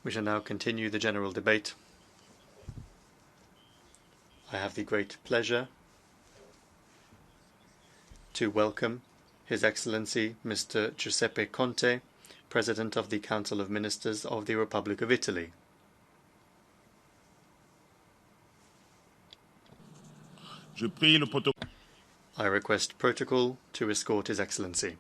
We shall now continue the general debate. I have the great pleasure to welcome His Excellency Mr. Giuseppe Conte, President of the Council of Ministers of the Republic of Italy. I request protocol to escort His Excellency.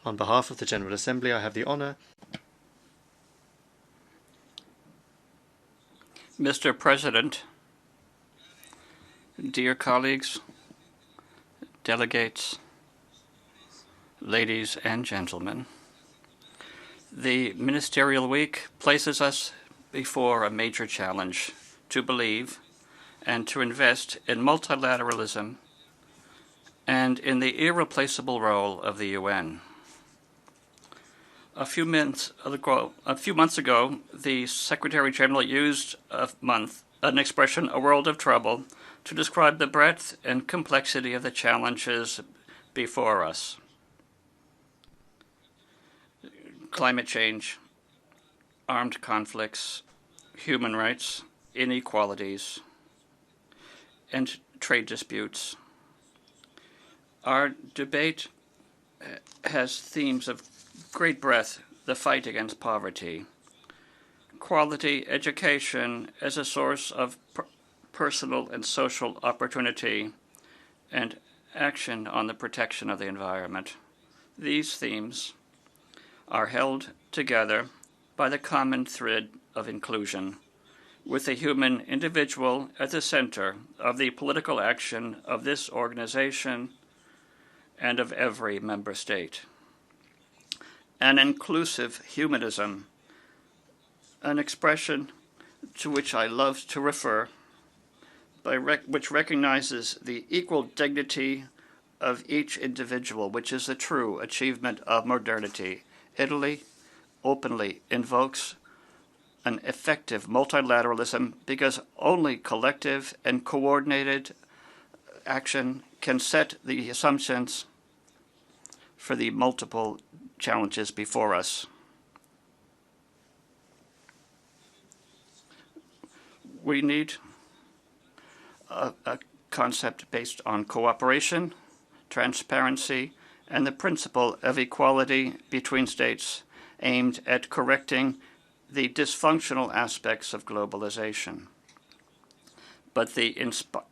On behalf of the General Assembly, I have the honour. Mr. President, dear colleagues, delegates, ladies and gentlemen, the ministerial week places us before a major challenge to believe and to invest in multilateralism and in the irreplaceable role of the UN. A few months ago, the Secretary General used an expression, "a world of trouble," to describe the breadth and complexity of the challenges before us. Climate change, armed conflicts, human rights, inequalities, and trade disputes. Our debate has themes of great breadth: the fight against poverty, quality education as a source of personal and social opportunity, and action on the protection of the environment. These themes are held together by the common thread of inclusion, with the human individual at the center of the political action of this organization and of every member state. An inclusive humanism, an expression to which I love to refer, which recognizes the equal dignity of each individual, which is the true achievement of modernity. Italy openly invokes an effective multilateralism because only collective and coordinated action can set the assumptions for the multiple challenges before us. We need a concept based on cooperation, transparency, and the principle of equality between states, aimed at correcting the dysfunctional aspects of globalization. But the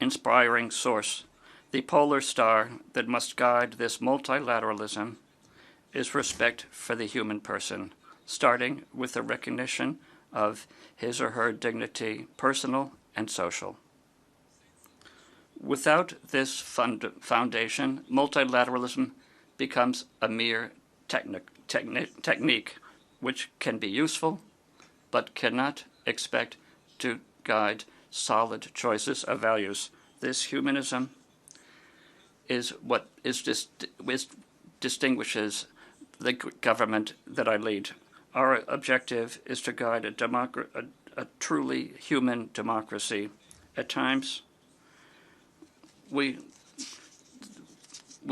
inspiring source, the polar star that must guide this multilateralism, is respect for the human person, starting with the recognition of his or her dignity, personal and social. Without this foundation, multilateralism becomes a mere technique which can be useful but cannot expect to guide solid choices of values. This humanism is what distinguishes the government that I lead. Our objective is to guide a truly human democracy. At times, we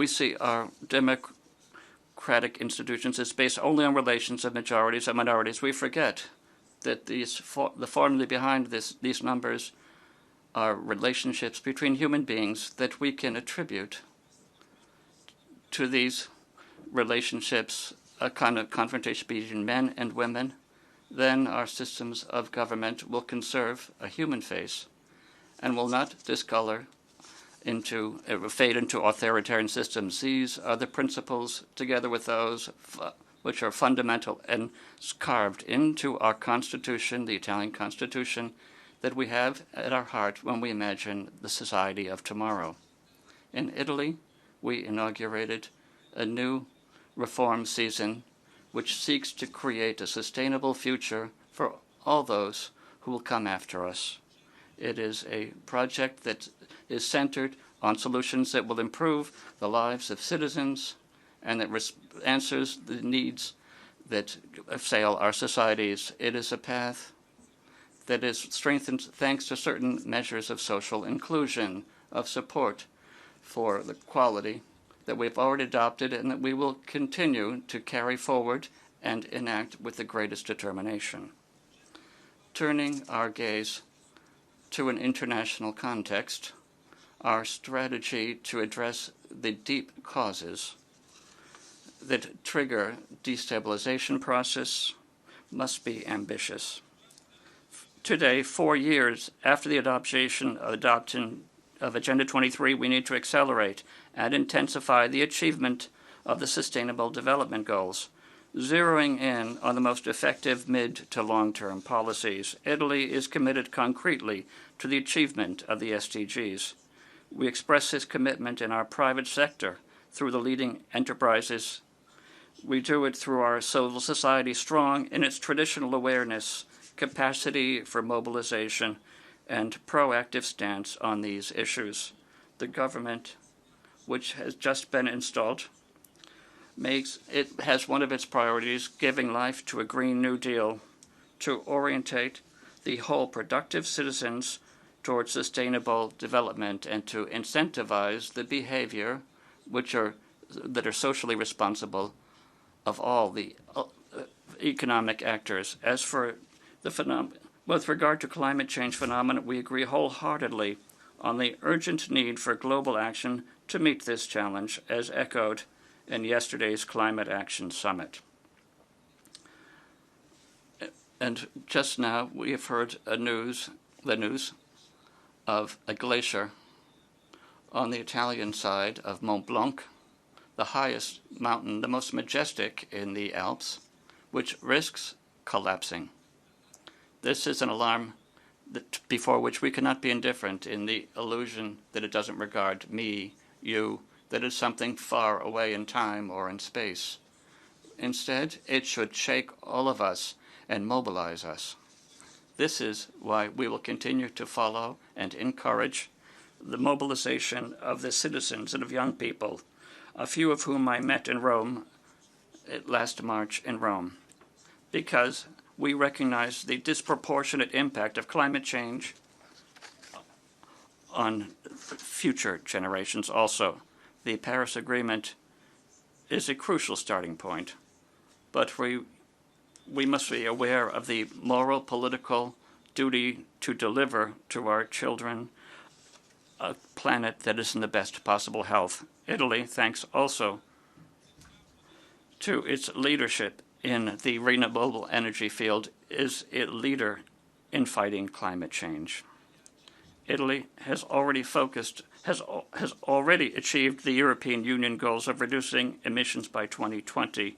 see our democratic institutions as based only on relations of majorities and minorities. We forget that the formula behind these numbers are relationships between human beings, that we can attribute to these relationships a kind of confrontation between men and women. Then our systems of government will conserve a human face and will not discolor fade into authoritarian systems. These are the principles, together with those which are fundamental and carved into our Constitution, the Italian Constitution, that we have at our heart when we imagine the society of tomorrow. In Italy, we inaugurated a new reform season which seeks to create a sustainable future for all those who will come after us. It is a project that is centered on solutions that will improve the lives of citizens and that answers the needs that assail our societies. It is a path that is strengthened thanks to certain measures of social inclusion, of support for the quality that we've already adopted and that we will continue to carry forward and enact with the greatest determination. Turning our gaze to an international context, our strategy to address the deep causes that trigger destabilization process must be ambitious. Today, 4 years after the adoption of Agenda 23, we need to accelerate and intensify the achievement of the Sustainable Development Goals, zeroing in on the most effective mid to long-term policies. Italy is committed concretely to the achievement of the SDGs. We express this commitment in our private sector through the leading enterprises. We do it through our civil society, strong in its traditional awareness, capacity for mobilization, and proactive stance on these issues. The government, which has just been installed, has one of its priorities giving life to a Green New Deal to orientate the whole productive citizens towards sustainable development and to incentivize the behavior that are socially responsible of all the economic actors. As for with regard to climate change phenomena, we agree wholeheartedly on the urgent need for global action to meet this challenge, as echoed in yesterday's Climate Action Summit. And just now we have heard the news of a glacier on the Italian side of Mont Blanc, the highest mountain, the most majestic in the Alps, which risks collapsing. This is an alarm before which we cannot be indifferent in the illusion that it doesn't regard me, you, that it's something far away in time or in space. Instead, it should shake all of us and mobilize us. This is why we will continue to follow and encourage the mobilization of the citizens and of young people, a few of whom I met in Rome last March in Rome, because we recognize the disproportionate impact of climate change on future generations also. The Paris Agreement is a crucial starting point, but we must be aware of the moral, political duty to deliver to our children a planet that is in the best possible health. Italy, thanks also to its leadership in the renewable energy field, is a leader in fighting climate change. Italy has already achieved the European Union goals of reducing emissions by 2020.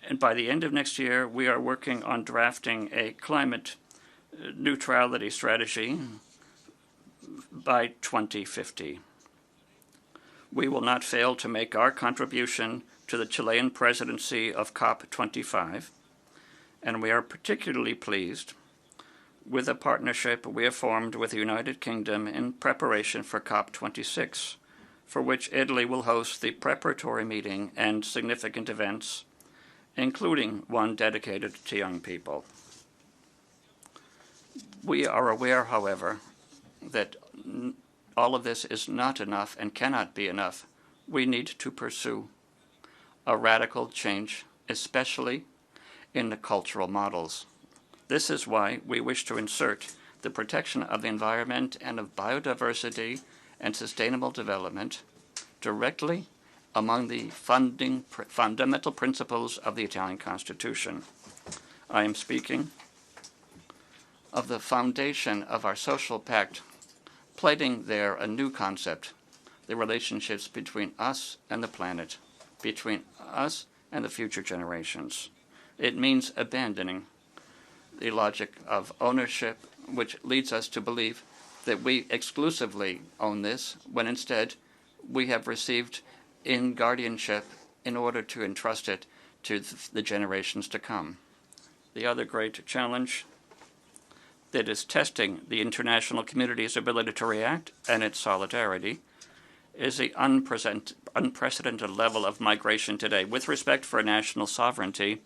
And by the end of next year, we are working on drafting a climate neutrality strategy by 2050. We will not fail to make our contribution to the Chilean presidency of COP25, and we are particularly pleased with the partnership we have formed with the United Kingdom in preparation for COP26, for which Italy will host the preparatory meeting and significant events, including one dedicated to young people. We are aware, however, that all of this is not enough and cannot be enough. We need to pursue a radical change, especially in the cultural models. This is why we wish to insert the protection of the environment and of biodiversity and sustainable development directly among the fundamental principles of the Italian Constitution. I am speaking of the foundation of our social pact, plating there a new concept, the relationships between us and the planet, between us and the future generations. It means abandoning the logic of ownership, which leads us to believe that we exclusively own this, when instead we have received in guardianship in order to entrust it to the generations to come. The other great challenge that is testing the international community's ability to react and its solidarity is the unprecedented level of migration today. With respect for national sovereignty,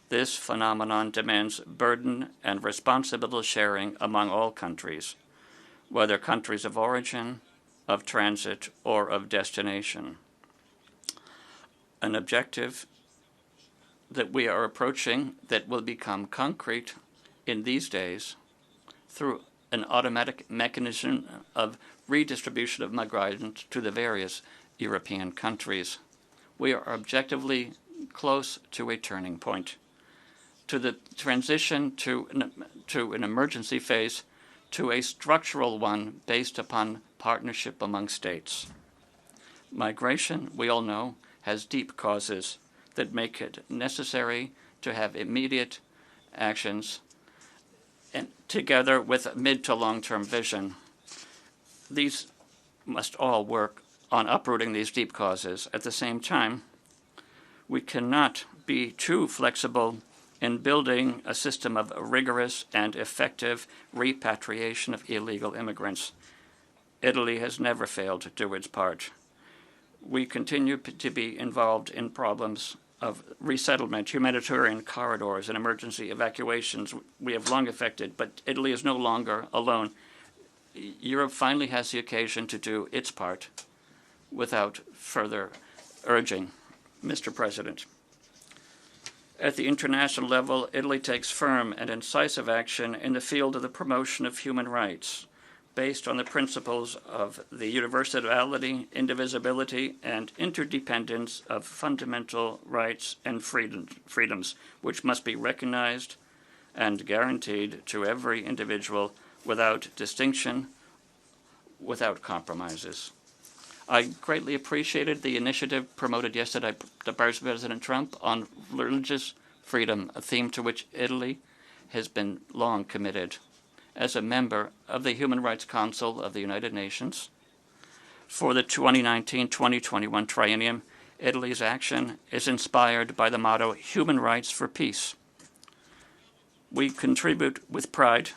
this phenomenon demands burden and responsibility sharing among all countries, whether countries of origin, of transit, or of destination. An objective that we are approaching that will become concrete in these days through an automatic mechanism of redistribution of migrants to the various European countries. We are objectively close to a turning point, to the transition to an emergency phase, to a structural one based upon partnership among states. Migration, we all know, has deep causes that make it necessary to have immediate actions and together with mid to long-term vision. These must all work on uprooting these deep causes. At the same time, we cannot be too flexible in building a system of rigorous and effective repatriation of illegal immigrants. Italy has never failed to do its part. We continue to be involved in problems of resettlement, humanitarian corridors, and emergency evacuations. We have long effected, but Italy is no longer alone. Europe finally has the occasion to do its part without further urging. Mr. President, at the international level, Italy takes firm and incisive action in the field of the promotion of human rights, based on the principles of the universality, indivisibility, and interdependence of fundamental rights and freedoms, which must be recognized and guaranteed to every individual without distinction, without compromises. I greatly appreciated the initiative promoted yesterday by President Trump on religious freedom, a theme to which Italy has been long committed. As a member of the Human Rights Council of the United Nations, for the 2019-2021 triennium, Italy's action is inspired by the motto, Human Rights for Peace. We contribute with pride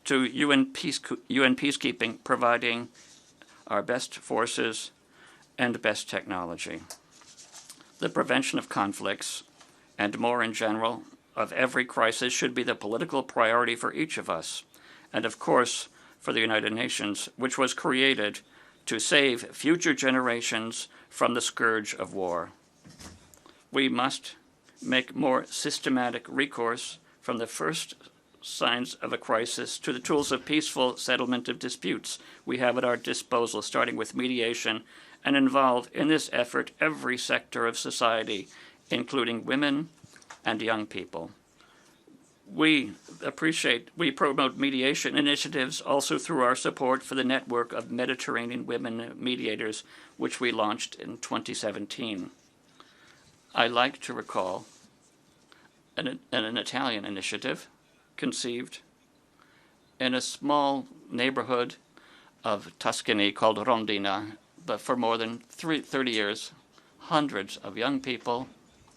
to UN peacekeeping, providing our best forces and best technology. The prevention of conflicts, and more in general, of every crisis should be the political priority for each of us, and of course for the United Nations, which was created to save future generations from the scourge of war. We must make more systematic recourse from the first signs of a crisis to the tools of peaceful settlement of disputes we have at our disposal, starting with mediation, and involve in this effort every sector of society, including women and young people. We promote mediation initiatives also through our support for the network of Mediterranean women mediators, which we launched in 2017. I like to recall an Italian initiative conceived in a small neighborhood of Tuscany called Rondina, but for more than 30 years, hundreds of young people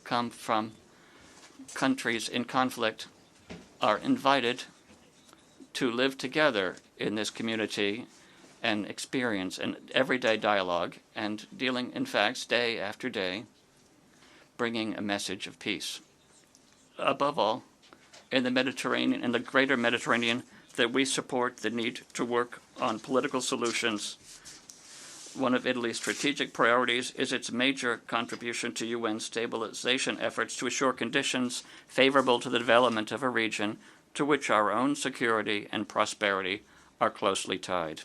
come from countries in conflict are invited to live together in this community and experience an everyday dialogue and dealing in facts day after day, bringing a message of peace. Above all, in the Mediterranean, in the greater Mediterranean, that we support the need to work on political solutions. One of Italy's strategic priorities is its major contribution to UN stabilization efforts to assure conditions favorable to the development of a region to which our own security and prosperity are closely tied.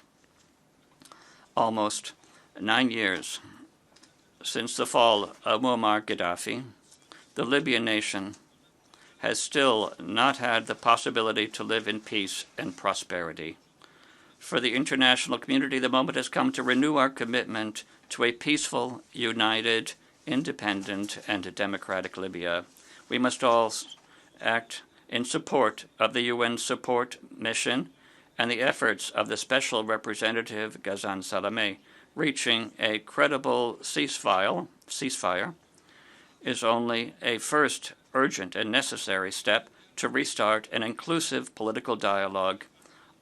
Almost 9 years since the fall of Muammar Gaddafi, the Libyan nation has still not had the possibility to live in peace and prosperity. For the international community, the moment has come to renew our commitment to a peaceful, united, independent, and democratic Libya. We must all act in support of the UN support mission and the efforts of the Special Representative Ghazan Salameh. Reaching a credible ceasefire is only a first urgent and necessary step to restart an inclusive political dialogue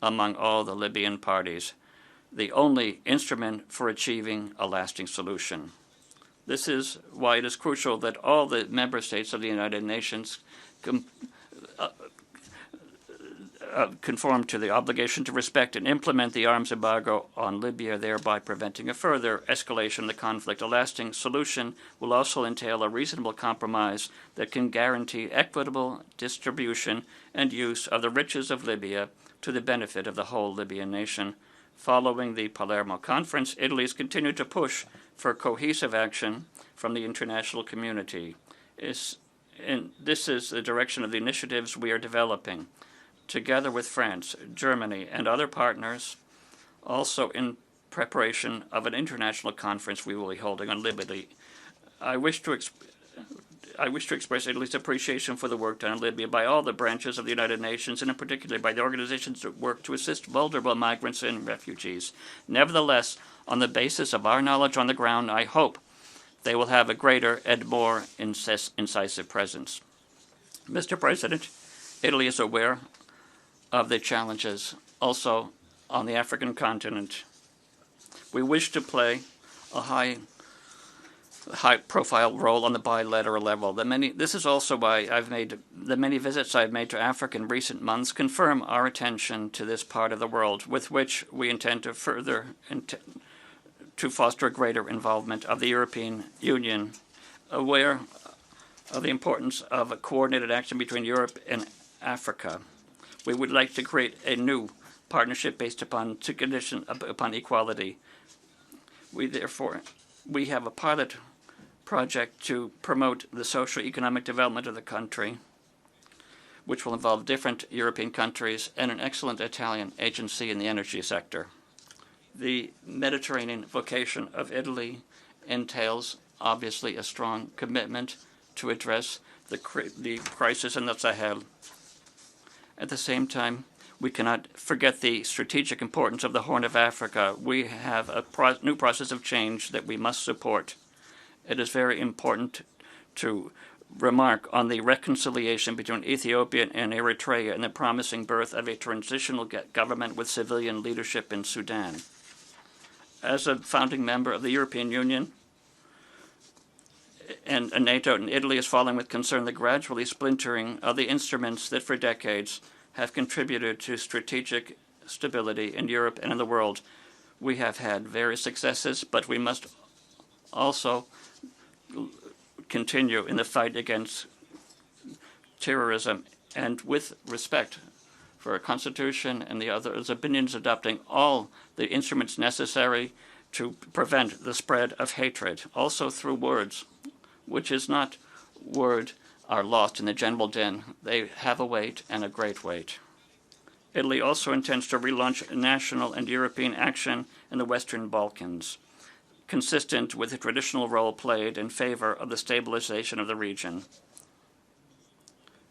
among all the Libyan parties. the only instrument for achieving a lasting solution. This is why it is crucial that all the member states of the United Nations conform to the obligation to respect and implement the arms embargo on Libya, thereby preventing a further escalation of the conflict. A lasting solution will also entail a reasonable compromise that can guarantee equitable distribution and use of the riches of Libya to the benefit of the whole Libyan nation. Following the Palermo Conference, Italy has continued to push for cohesive action from the international community. This is the direction of the initiatives we are developing, together with France, Germany, and other partners, also in preparation of an international conference we will be holding on Libya. I wish to express Italy's appreciation for the work done in Libya by all the branches of the United Nations, and in particular by the organizations that work to assist vulnerable migrants and refugees. Nevertheless, on the basis of our knowledge on the ground, I hope they will have a greater and more incisive presence. Mr. President, Italy is aware of the challenges also on the African continent. We wish to play a high-profile role on the bilateral level. This is also why the many visits I've made to Africa in recent months confirm our attention to this part of the world, with which we intend to further to foster a greater involvement of the European Union, aware of the importance of a coordinated action between Europe and Africa. We would like to create a new partnership based upon equality. We have a pilot project to promote the socio-economic development of the country, which will involve different European countries and an excellent Italian agency in the energy sector. The Mediterranean vocation of Italy entails, obviously, a strong commitment to address the crisis in the Sahel. At the same time, we cannot forget the strategic importance of the Horn of Africa. We have a new process of change that we must support. It is very important to remark on the reconciliation between Ethiopia and Eritrea and the promising birth of a transitional government with civilian leadership in Sudan. As a founding member of the European Union and NATO, and Italy is following with concern the gradually splintering of the instruments that for decades have contributed to strategic stability in Europe and in the world. We have had various successes, but we must also continue in the fight against terrorism, and with respect for a constitution and the other opinions, adopting all the instruments necessary to prevent the spread of hatred, also through words, which is not word, are lost in the general din. They have a weight, and a great weight. Italy also intends to relaunch national and European action in the Western Balkans, consistent with the traditional role played in favor of the stabilization of the region.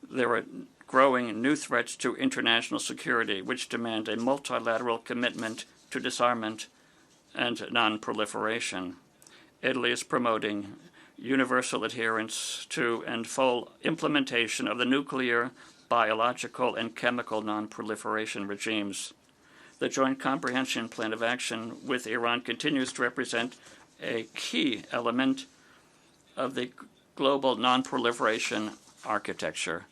There are growing new threats to international security, which demand a multilateral commitment to disarmament and non-proliferation. Italy is promoting universal adherence to and full implementation of the nuclear, biological, and chemical non-proliferation regimes. The Joint Comprehension Plan of Action with Iran continues to represent a key element of the global non-proliferation architecture.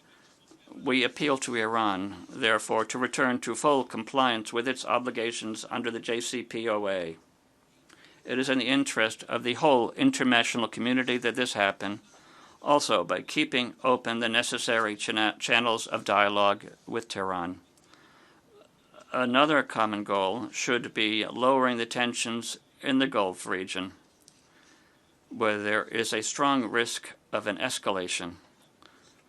We appeal to Iran, therefore, to return to full compliance with its obligations under the JCPOA. It is in the interest of the whole international community that this happen, also by keeping open the necessary channels of dialogue with Tehran. Another common goal should be lowering the tensions in the Gulf region, where there is a strong risk of an escalation.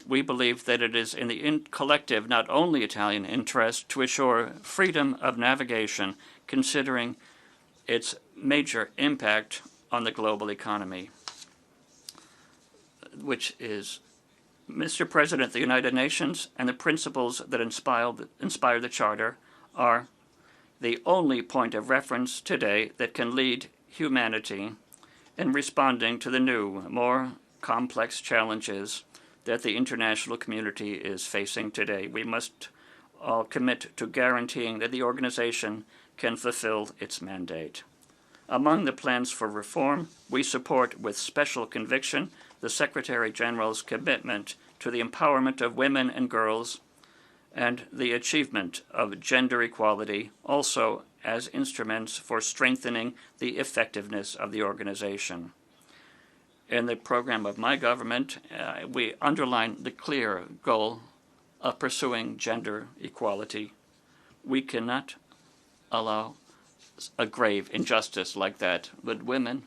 We believe that it is in the collective, not only Italian interest, to assure freedom of navigation, considering its major impact on the global economy, which is, Mr. President, the United Nations and the principles that inspire the Charter are the only point of reference today that can lead humanity in responding to the new, more complex challenges that the international community is facing today. We must all commit to guaranteeing that the organization can fulfill its mandate. Among the plans for reform, we support with special conviction the Secretary General's commitment to the empowerment of women and girls and the achievement of gender equality, also as instruments for strengthening the effectiveness of the organization. In the program of my government, we underline the clear goal of pursuing gender equality. We cannot allow a grave injustice like that, but women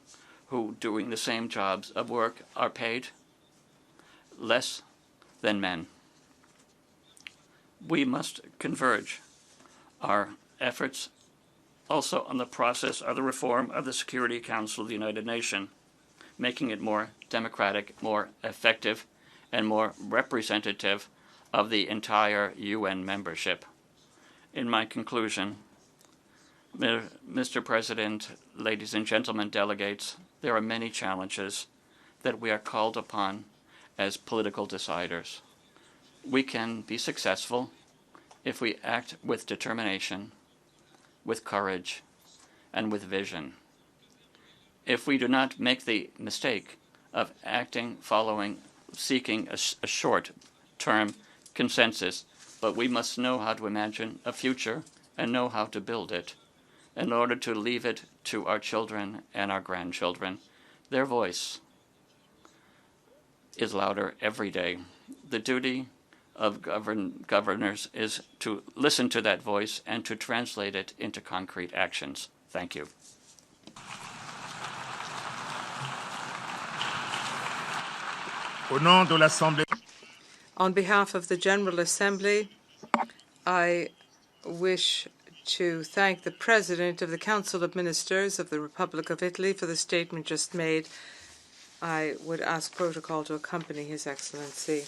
who, doing the same jobs of work, are paid less than men. We must converge our efforts also on the process of the reform of the Security Council of the United Nations, making it more democratic, more effective, and more representative of the entire UN membership. In my conclusion, Mr. President, ladies and gentlemen delegates, there are many challenges that we are called upon as political deciders. We can be successful if we act with determination, with courage, and with vision. If we do not make the mistake of acting seeking a short-term consensus, but we must know how to imagine a future and know how to build it in order to leave it to our children and our grandchildren. Their voice is louder every day. The duty of governors is to listen to that voice and to translate it into concrete actions. Thank you. Au nom de l'Assemblée. On behalf of the General Assembly, I wish to thank the President of the Council of Ministers of the Republic of Italy for the statement just made. I would ask protocol to accompany His Excellency.